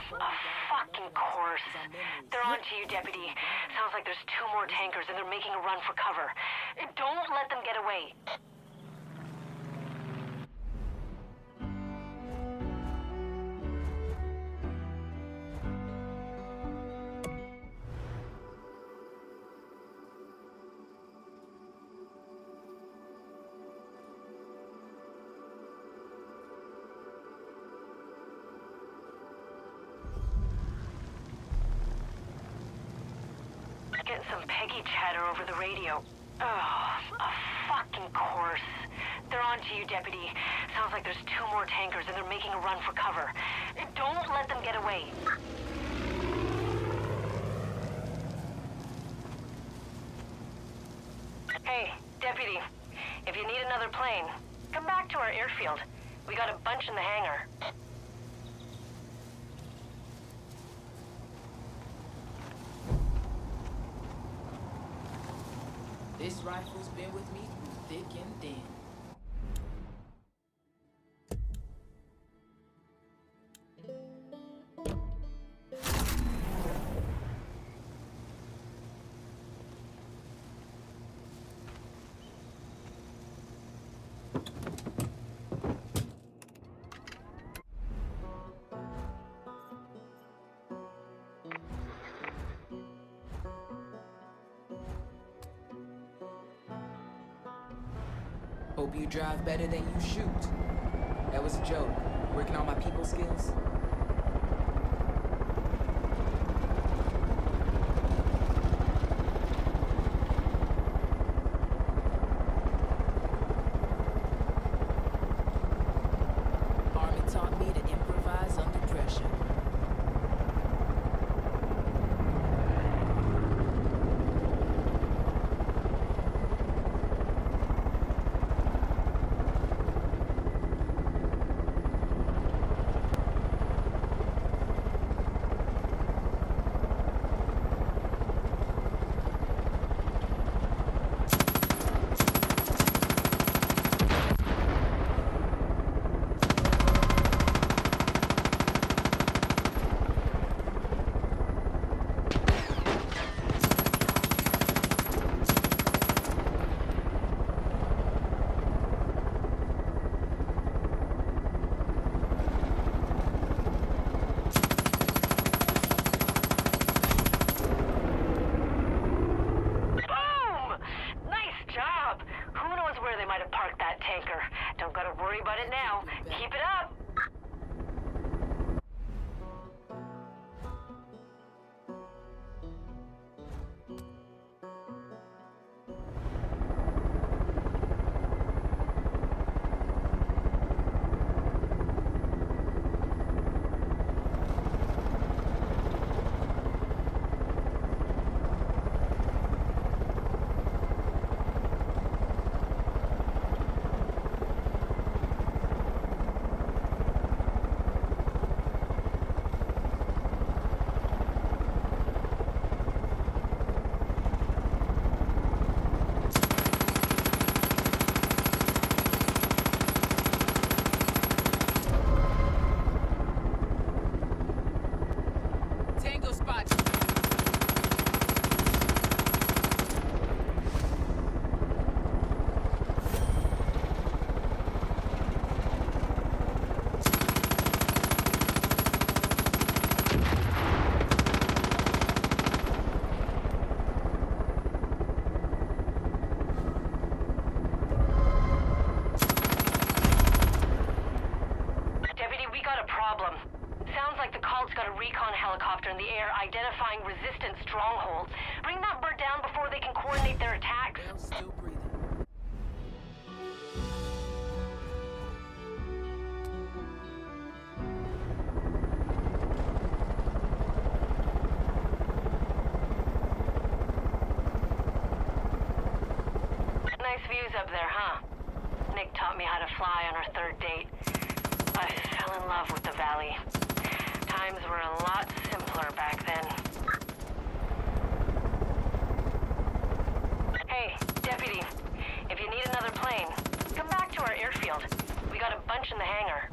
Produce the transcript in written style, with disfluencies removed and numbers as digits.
Fucking course. They're on to you, Deputy. Sounds like there's 2 more tankers and they're making a run for cover. Don't let them get away. Getting some Peggy chatter over the radio. Oh, a fucking course. They're on to you, Deputy. Sounds like there's 2 more tankers and they're making a run for cover. Don't let them get away. Hey, Deputy. If you need another plane, come back to our airfield. We got a bunch in the hangar. This rifle's been with me through thick and thin. Hope you drive better than you shoot. That was a joke. Working on my people skills. Army taught me to improvise under pressure. Don't gotta worry about it now. Keep it up! Sounds like the cult's got a recon helicopter in the air identifying resistant strongholds. Bring that bird down before they can coordinate their attacks. Bell's still breathing. Nice views up there, huh? Nick taught me how to fly on our 3rd date. I fell in love with the valley. Times were a lot simpler back then. Hey, Deputy, if you need another plane, come back to our airfield. We got a bunch in the hangar.